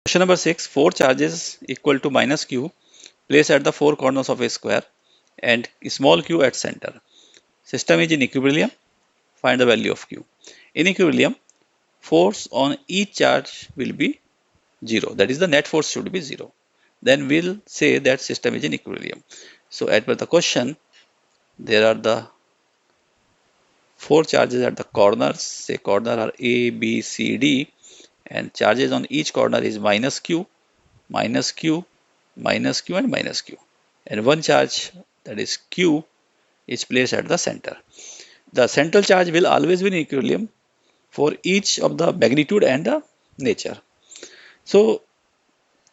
Question number 6. Four charges equal to minus q placed at the four corners of a square and small q at center. System is in equilibrium. Find the value of q. In equilibrium, force on each charge will be 0. That is, the net force should be 0. Then we'll say that system is in equilibrium. So as per the question, there are the four charges at the corners. Say corner are A, B, C, D, and charges on each corner is minus q, minus q, minus q, and minus q. And one charge, that is q, is placed at the center. The central charge will always be in equilibrium for each of the magnitude and the nature. So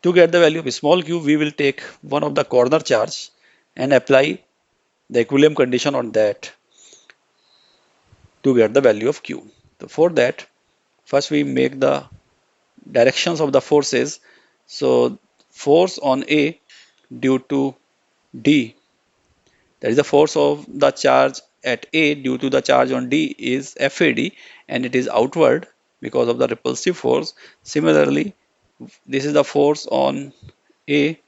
to get the value of small q, we will take one of the corner charge and apply the equilibrium condition on that to get the value of q. So for that, first we make the directions of the forces. So force on A due to D, that is the force of the charge at A due to the charge on D, is FAD, and it is outward because of the repulsive force. Similarly, this is the force on A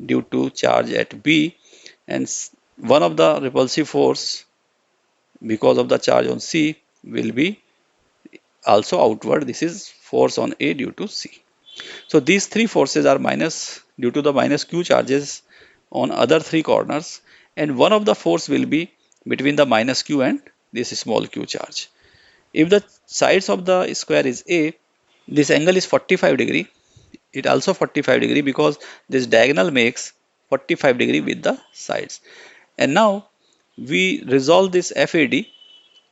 due to charge at B, and one of the repulsive force because of the charge on C will be also outward. This is force on A due to C. So these three forces are minus due to the minus q charges on other three corners, and one of the force will be between the minus q and this small q charge. If the sides of the square is A, this angle is 45 degree. It also 45 degree because this diagonal makes 45 degree with the sides. And now we resolve this FAD.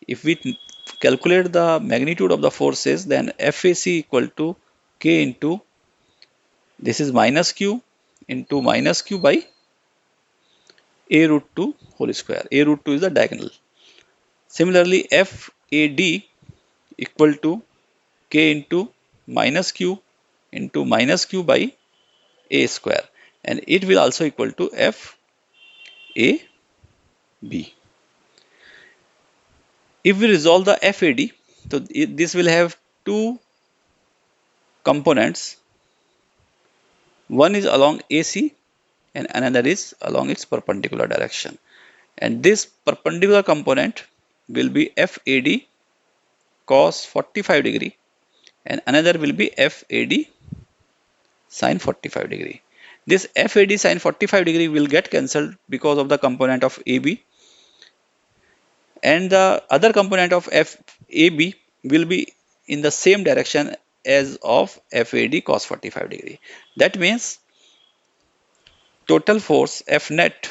If we calculate the magnitude of the forces, then FAC equal to K into, this is minus q into minus q by a root 2 whole square. A root 2 is the diagonal. Similarly, FAD equal to k into minus q by a square, and it will also equal to FAB. If we resolve the FAD, so this will have two components. One is along AC and another is along its perpendicular direction. And this perpendicular component will be FAD cos 45 degree, and another will be FAD sin 45 degree. This FAD sin 45 degree will get cancelled because of the component of AB, and the other component of FAB will be in the same direction as of FAD cos 45 degree. That means total force F net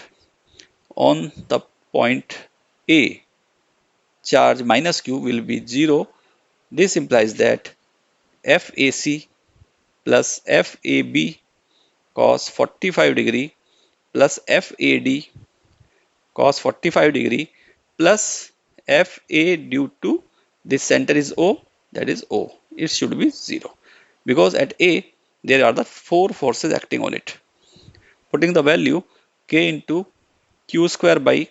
on the point A charge minus q will be 0. This implies that FAC plus FAB cos 45 degree plus FAD cos 45 degree plus FA due to this center is O, that is O. It should be 0 because at A there are the four forces acting on it. Putting the value K into Q square by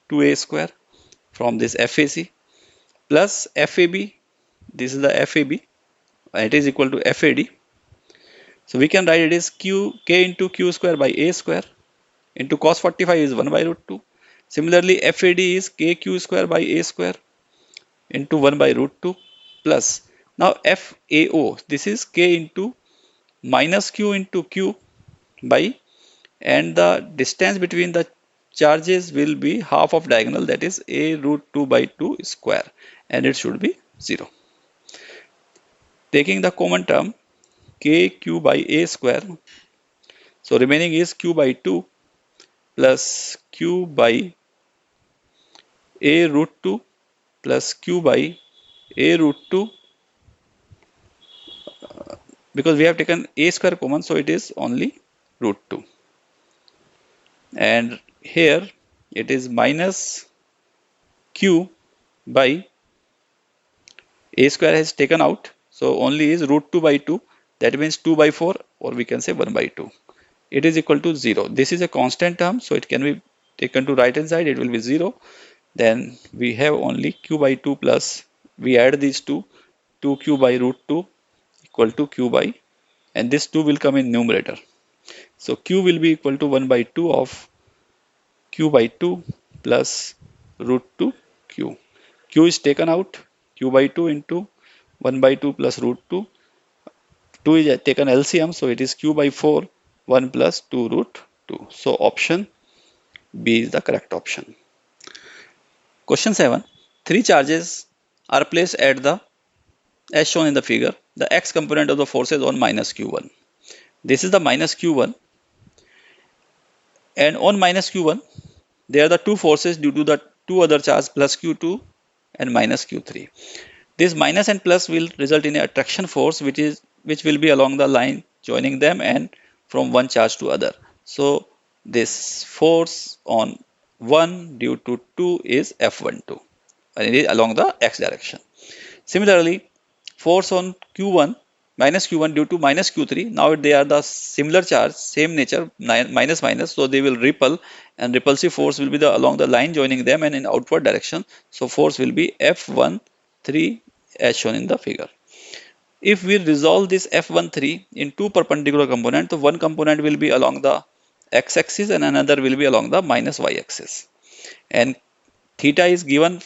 2A square from this FAC plus FAB, this is the FAB, it is equal to FAD. So we can write it is K into Q square by A square into cos 45 is 1 by root 2. Similarly, FAD is KQ square by A square into 1 by root 2 plus, now FAO, this is K into minus Q into Q by, and the distance between the charges will be half of diagonal, that is A root 2 by 2 square, and it should be 0. Taking the common term KQ by A square, so remaining is Q by 2 plus Q by A root 2 plus Q by A root 2, because we have taken A square common, so it is only root 2. And here it is minus Q by A square has taken out, so only is root 2 by 2, that means 2 by 4, or we can say 1 by 2. It is equal to 0. This is a constant term, so it can be taken to right hand side, it will be 0. Then we have only Q by 2 plus, we add these two, 2Q by root 2 equal to Q by and this 2 will come in numerator. So Q will be equal to 1 by 2 of Q by 2 plus root 2 Q. Q is taken out, Q by 2 into 1 by 2 plus root 2. 2 is taken LCM, so it is Q by 4, 1 plus 2 root 2. So option B is the correct option. Question 7. Three charges are placed at the, as shown in the figure, the x component of the forces on minus Q1. This is the minus Q1, and on minus Q1, there are the two forces due to the two other charges plus Q2 and minus Q3. This minus and plus will result in a attraction force which will be along the line joining them and from one charge to other. So this force on 1 due to 2 is F12 and it is along the x direction. Similarly, force on Q1 minus Q1 due to minus Q3, now they are the similar charge, same nature, minus minus, so they will repel, and repulsive force will be along the line joining them and in outward direction. So force will be F13 as shown in the figure. If we resolve this F13 in two perpendicular components, so one component will be along the x-axis and another will be along the minus y-axis. And theta is given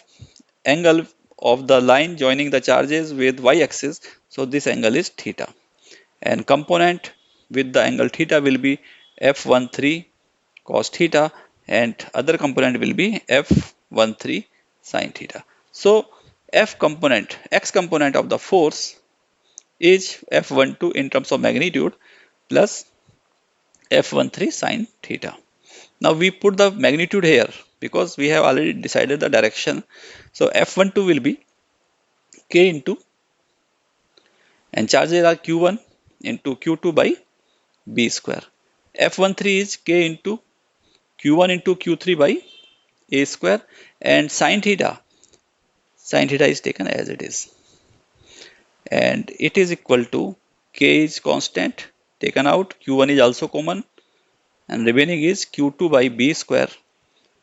angle of the line joining the charges with y-axis, so this angle is theta. And component with the angle theta will be F13 cos theta, and other component will be F13 sin theta. So F component, x component of the force is F12 in terms of magnitude plus F13 sin theta. Now we put the magnitude here because we have already decided the direction. So F12 will be K into, and charges are Q1 into Q2 by B square. F13 is K into Q1 into Q3 by A square, and sin theta is taken as it is. And it is equal to K is constant taken out, Q1 is also common, and remaining is Q2 by B square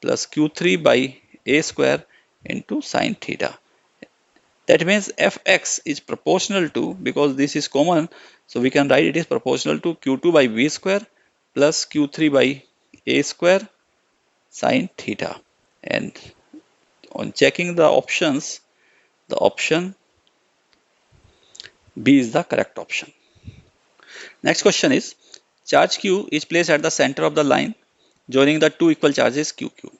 plus Q3 by A square into sin theta. That means Fx is proportional to, because this is common, so we can write it is proportional to Q2 by V square plus Q3 by A square sin theta. And on checking the options, the option B is the correct option. Next question is, charge Q is placed at the center of the line joining the two equal charges QQ.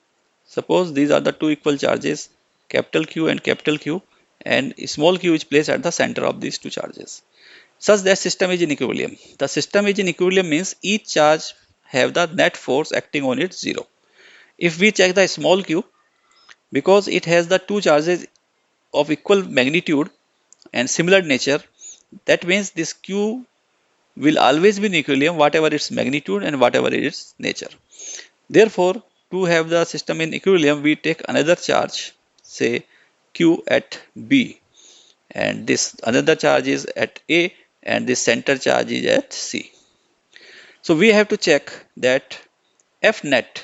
Suppose these are the two equal charges, capital Q and capital Q, and small q is placed at the center of these two charges, such that system is in equilibrium. The system is in equilibrium means each charge have the net force acting on it 0. If we check the small q, because it has the two charges of equal magnitude and similar nature, that means this q will always be in equilibrium whatever its magnitude and whatever its nature. Therefore, to have the system in equilibrium, we take another charge, say q at B, and this another charge is at A, and this center charge is at C. So we have to check that F net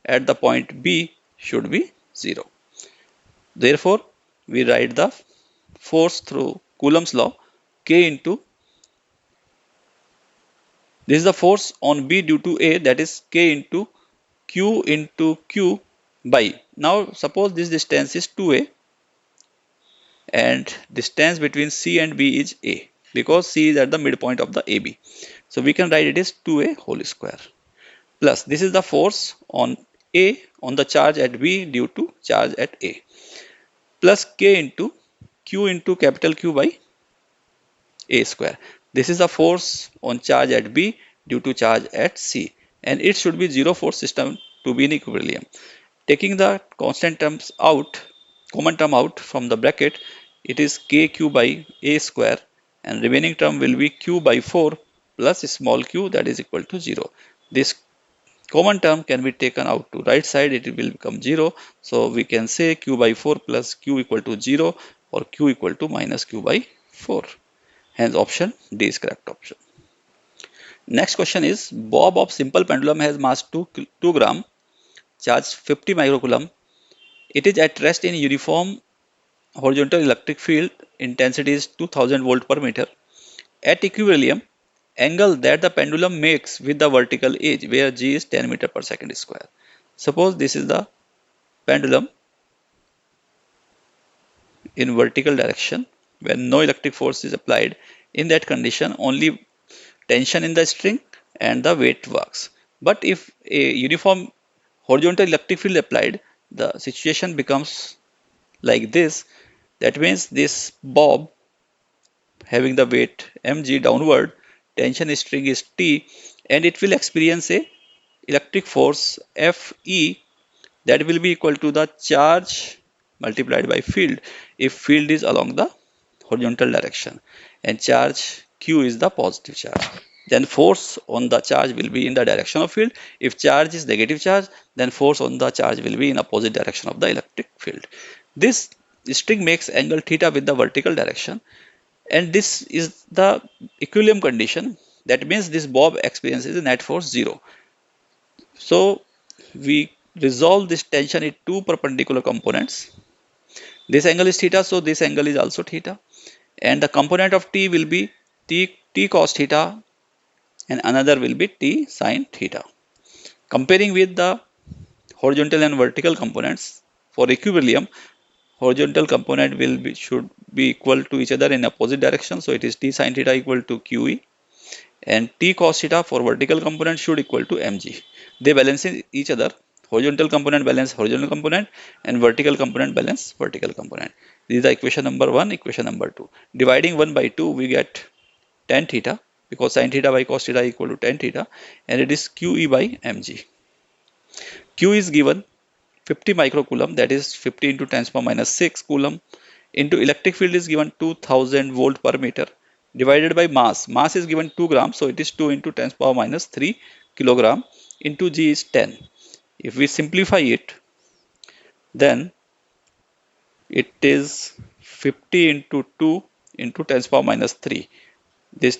at the point B should be 0. Therefore, we write the force through Coulomb's law, K into, this is the force on B due to A, that is K into Q by, now suppose this distance is 2A and distance between C and B is A, because C is at the midpoint of the AB. So we can write it as 2A whole square, plus this is the force on A on the charge at B due to charge at A, plus K into Q into capital Q by A square. This is the force on charge at B due to charge at C, and it should be 0 force system to be in equilibrium. Taking the constant terms out, common term out from the bracket, it is KQ by A square, and remaining term will be Q by 4 plus small q, that is equal to 0. This common term can be taken out to right side, it will become 0. So we can say Q by 4 plus Q equal to 0, or Q equal to minus Q by 4. Hence option D is correct option. Next question is, bob of simple pendulum has mass 2 gram, charge 50 microcoulomb. It is at rest in uniform horizontal electric field, intensity is 2000 volt per meter. At equilibrium, angle that the pendulum makes with the vertical edge where g is 10 meter per second square. Suppose this is the pendulum in vertical direction when no electric force is applied. In that condition, only tension in the string and the weight works. But if a uniform horizontal electric field applied, the situation becomes like this. That means this bob having the weight mg downward, tension string is T, and it will experience a electric force Fe that will be equal to the charge multiplied by field if field is along the horizontal direction and charge q is the positive charge. Then force on the charge will be in the direction of field. If charge is negative charge, then force on the charge will be in opposite direction of the electric field. This string makes angle theta with the vertical direction, and this is the equilibrium condition. That means this bob experiences a net force 0. So we resolve this tension in two perpendicular components. This angle is theta, so this angle is also theta. And the component of t will be t cos theta, and another will be t sin theta. Comparing with the horizontal and vertical components, for equilibrium, horizontal component should be equal to each other in opposite direction. So it is t sin theta equal to QE, and t cos theta for vertical component should equal to mg. They balance each other. Horizontal component balance horizontal component, and vertical component balance vertical component. This is the equation number 1, equation number 2. Dividing 1 by 2, we get tan theta, because sin theta by cos theta equal to tan theta, and it is QE by mg. Q is given 50 microcoulomb, that is 50 into 10 power minus 6 coulomb, into electric field is given 2000 volt per meter, divided by mass. Mass is given 2 grams, so it is 2 into 10 power minus 3 kilogram, into g is 10. If we simplify it, then it is 50 into 2 into 10 power minus 3. This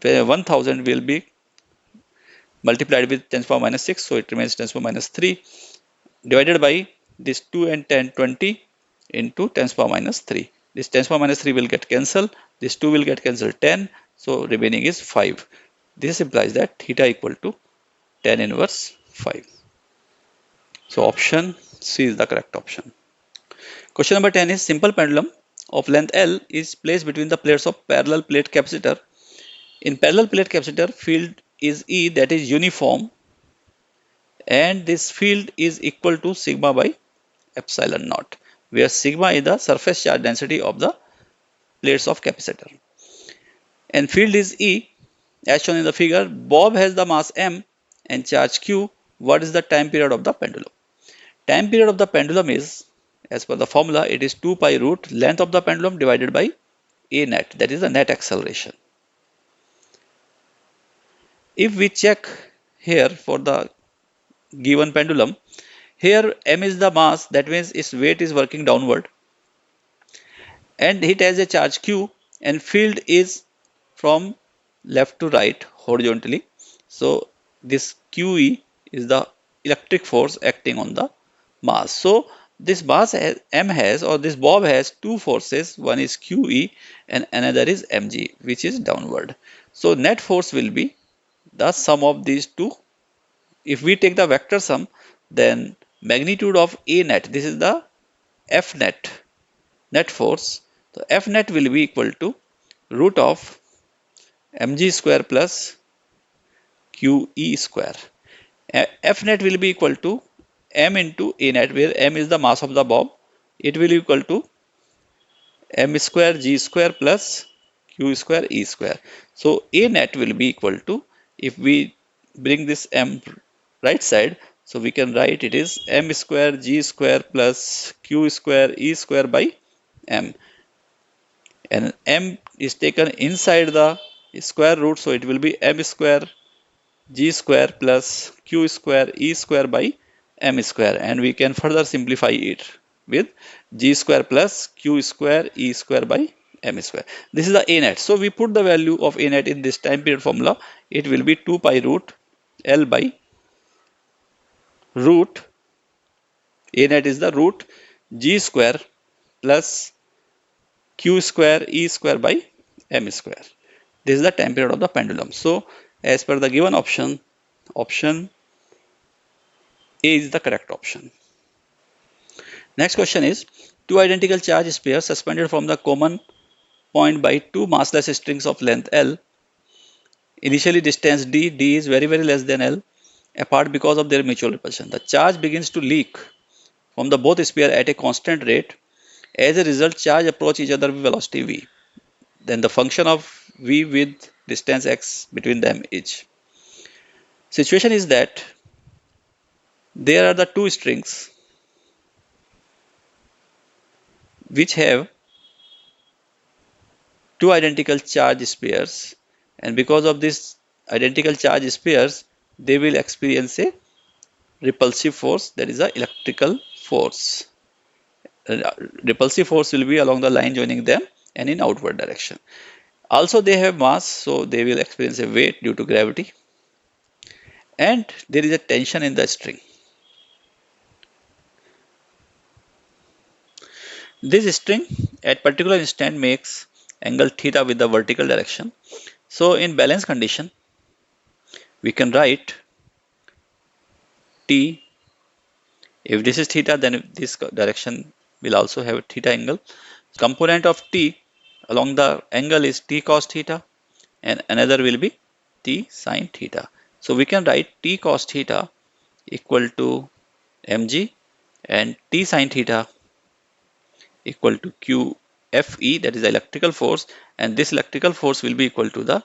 1000 will be multiplied with 10 power minus 6, so it remains 10 power minus 3, divided by this 2 and 10, 20 into 10 power minus 3. This 10 power minus 3 will get cancelled, this 2 will get cancelled 10, so remaining is 5. This implies that theta equal to tan inverse 5. So option C is the correct option. Question number 10 is simple pendulum of length L is placed between the plates of parallel plate capacitor. In parallel plate capacitor, field is E, that is uniform, and this field is equal to sigma by epsilon naught, where sigma is the surface charge density of the plates of capacitor. And field is E, as shown in the figure. Bob has the mass m and charge q. What is the time period of the pendulum? Time period of the pendulum is, as per the formula, it is 2 pi root length of the pendulum divided by a net, that is the net acceleration. If we check here for the given pendulum, here m is the mass, that means its weight is working downward, and it has a charge q, and field is from left to right horizontally. So this QE is the electric force acting on the mass. So this mass m has, or this bob has, two forces. One is QE and another is mg, which is downward. So net force will be the sum of these two. If we take the vector sum, then magnitude of A net, this is the F net, net force. So F net will be equal to root of mg square plus QE square. F net will be equal to m into A net, where m is the mass of the bob. It will equal to m square g square plus q square E square. So A net will be equal to, if we bring this m right side, so we can write it is m square g square plus q square E square by m. And m is taken inside the square root, so it will be m square g square plus q square E square by m square, and we can further simplify it with g square plus q square E square by m square. This is the A net. So we put the value of A net in this time period formula. It will be 2 pi root L by root, A net is the root g square plus q square E square by m square. This is the time period of the pendulum. So as per the given option, option A is the correct option. Next question is, two identical charge pairs suspended from the common point by two massless strings of length L. Initially distance D is very less than L apart because of their mutual repulsion. The charge begins to leak from the both sphere at a constant rate. As a result, charge approach each other with velocity v. Then the function of v with distance x between them is. Situation is that there are the two strings which have two identical charge pairs, and because of this identical charge pairs, they will experience a repulsive force, that is a electrical force. Repulsive force will be along the line joining them and in outward direction. Also they have mass, so they will experience a weight due to gravity, and there is a tension in the string. This string at particular instant makes angle theta with the vertical direction. So in balance condition, we can write T. If this is theta, then this direction will also have a theta angle. Component of T along the angle is T cos theta, and another will be T sin theta. So we can write T cos theta equal to mg and T sin theta equal to QFE, that is the electrical force, and this electrical force will be equal to the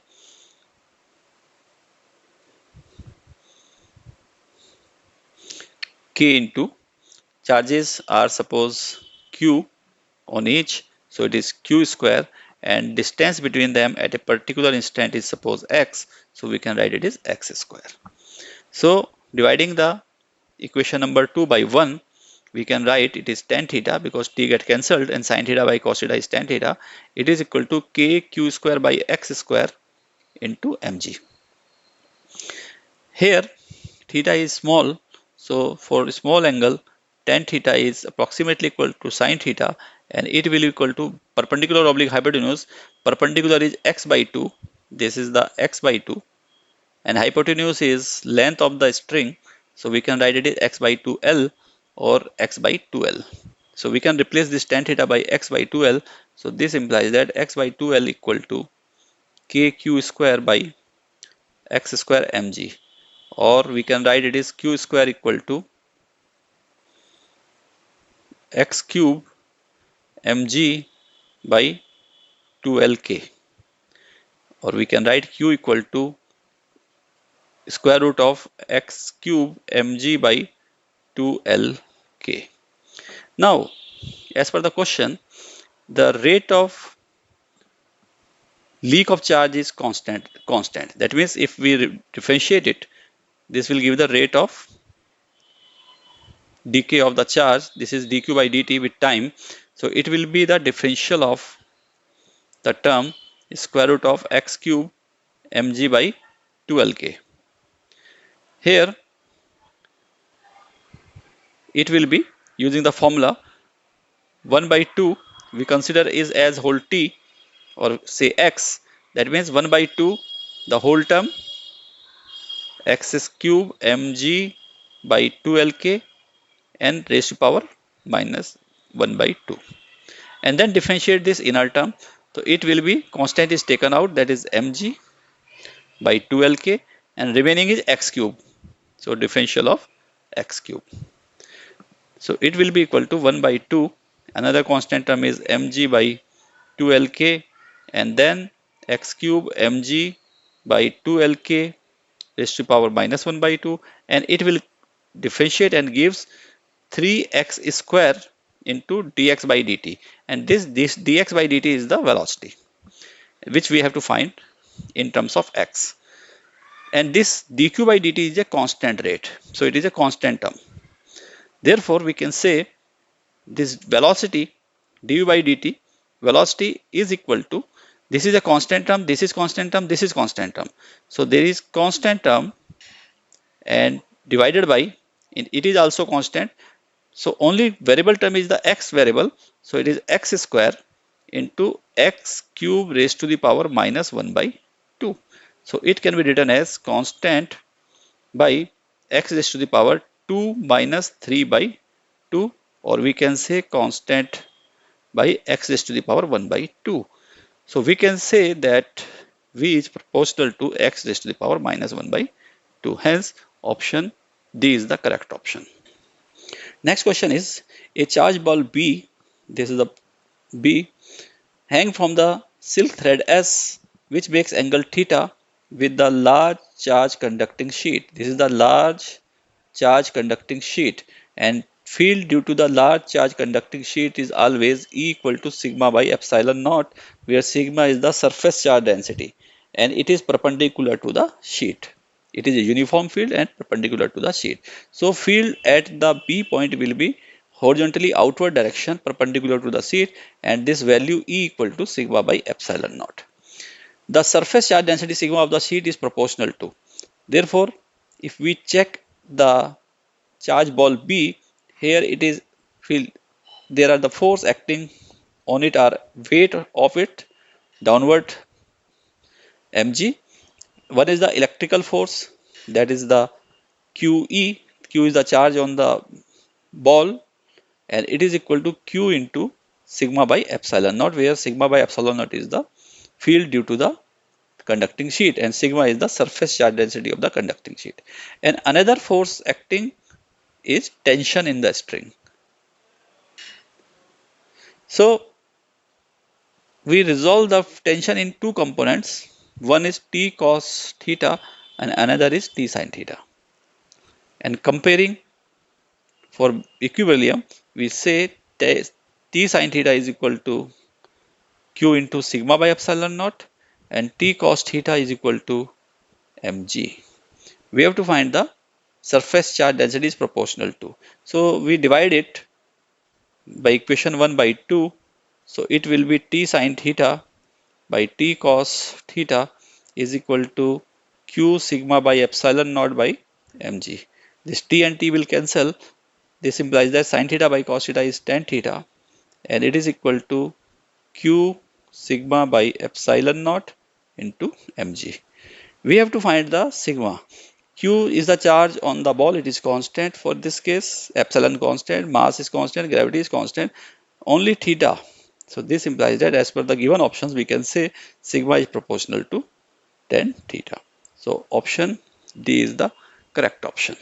K into charges are suppose Q on each, so it is Q square, and distance between them at a particular instant is suppose x, so we can write it is x square. So dividing the equation number 2 by 1, we can write it is tan theta because t get cancelled and sin theta by cos theta is tan theta. It is equal to kq square by x square into mg. Here theta is small, so for small angle tan theta is approximately equal to sin theta, and it will equal to perpendicular oblique hypotenuse. Perpendicular is x by 2, this is the x by 2, and hypotenuse is length of the string, so we can write it as x by 2l or x by 2l. So we can replace this tan theta by x by 2l. So this implies that x by 2l equal to kq square by x square mg, or we can write it is q square equal to x cube mg by 2lk, or we can write q equal to square root of x cube mg by 2lk. Now, as per the question, the rate of leak of charge is constant. That means if we differentiate it, this will give the rate of decay of the charge. This is dq by dt with time. So it will be the differential of the term square root of x cube mg by 2lk. Here it will be using the formula 1 by 2 we consider is as whole t, or say x, that means 1 by 2 the whole term x is cube mg by 2lk and raised to power minus 1 by 2, and then differentiate this inner term. So it will be constant is taken out, that is mg by 2lk, and remaining is x cube, so differential of x cube. So it will be equal to 1 by 2, another constant term is mg by 2lk, and then x cube mg by 2lk raised to power minus 1 by 2, and it will differentiate and gives 3x square into dx by dt, and this dx by dt is the velocity which we have to find in terms of x, and this dq by dt is a constant rate, so it is a constant term. Therefore we can say this velocity du by dt, velocity is equal to, this is a constant term, this is constant term, this is constant term, so there is constant term and divided by, it is also constant, so only variable term is the x variable, so it is x square into x cube raised to the power minus 1 by So it can be written as constant by x raised to the power 2 minus 3 by 2, or we can say constant by x raised to the power 1 by 2. So we can say that V is proportional to x raised to the power minus 1 by 2. Hence, option D is the correct option. Next question is, a charge ball B, this is the B, hang from the silk thread S, which makes angle theta with the large charge conducting sheet. This is the large charge conducting sheet, and field due to the large charge conducting sheet is always E equal to sigma by epsilon naught, where sigma is the surface charge density and it is perpendicular to the sheet. It is a uniform field and perpendicular to the sheet. So field at the B point will be horizontally outward direction perpendicular to the sheet, and this value E equal to sigma by epsilon naught. The surface charge density sigma of the sheet is proportional to. Therefore, if we check the charge ball B, here it is field. There are the force acting on it are weight of it downward mg. One is the electrical force, that is the QE. Q is the charge on the ball, and it is equal to Q into sigma by epsilon naught, where sigma by epsilon naught is the field due to the conducting sheet and sigma is the surface charge density of the conducting sheet. And another force acting is tension in the string. So we resolve the tension in two components. One is T cos theta and another is T sin theta. And comparing for equilibrium, we say T sin theta is equal to Q into sigma by epsilon naught and T cos theta is equal to mg. We have to find the surface charge density is proportional to. So we divide it by equation 1 by 2. So it will be T sin theta by T cos theta is equal to Q sigma by epsilon naught by mg. This T and T will cancel. This implies that sin theta by cos theta is tan theta, and it is equal to Q sigma by epsilon naught into mg. We have to find the sigma. Q is the charge on the ball, it is constant for this case, epsilon constant, mass is constant, gravity is constant, only theta. So this implies that as per the given options, we can say sigma is proportional to tan theta. So option D is the correct option.